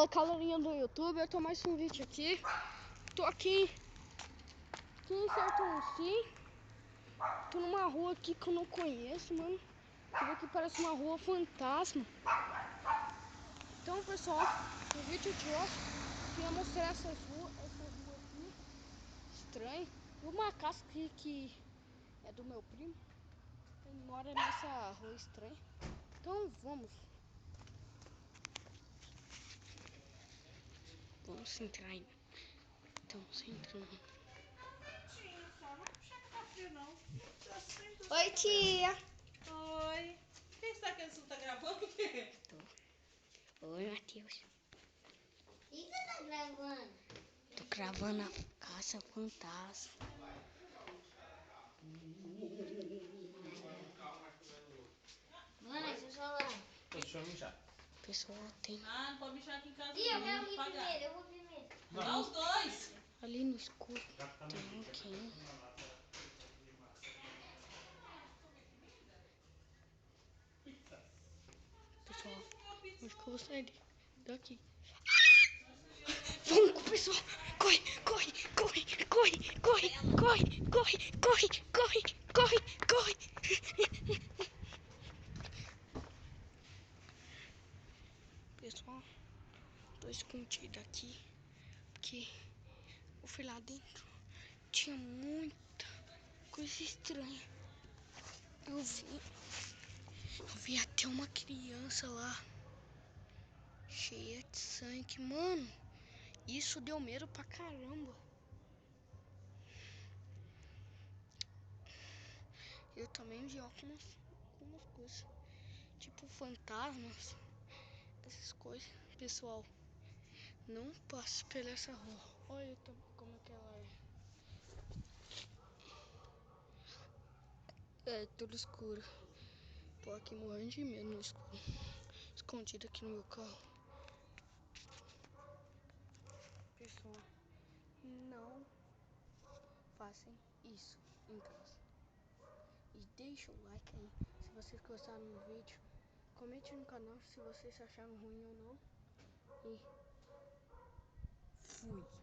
Fala, galerinha do YouTube, eu tô mais um vídeo aqui. Tô aqui em Sertãozinho. Tô numa rua aqui que eu não conheço, mano. Você vê que parece uma rua fantasma. Então, pessoal, no vídeo de hoje, eu queria mostrar essa rua aqui estranha. E uma casa que é do meu primo. Ele mora nessa rua estranha. Então, vamos entrar aí. Estamos entrando. Só não chega pra frio, não. Oi, tia. Oi. Quem está aqui? Você tá gravando o quê? Tô. Oi, Matheus. O que você tá gravando? Tô gravando a Caça Fantasma. Mano, deixa eu falar. Deixa eu mijar. Pessoal, tem Ah, não pode mijar aqui em casa. Ih, eu não, quero vou ir pagar. primeiro, eu vou primeiro. Dá os dois. ali no escuro. Tem alguém. Pessoal, acho que eu vou sair daqui. Vamos, pessoal! Corre, corre, corre, corre, corre, corre, corre, corre, corre, corre, corre! Pessoal, tô escondido aqui porque eu fui lá dentro. Tinha muita coisa estranha. Eu vi até uma criança lá cheia de sangue, mano. Isso deu medo pra caramba. Eu também vi algumas coisas, tipo fantasmas, essas coisas. Pessoal, não passe por essa rua. Olha como é que ela é. É tudo escuro. Tô aqui morrendo de medo no escuro. Escondido aqui no meu carro. Pessoal, não façam isso em casa. E deixa o like aí se vocês gostaram do vídeo. Comente no canal se vocês acharam ruim ou não. E fui.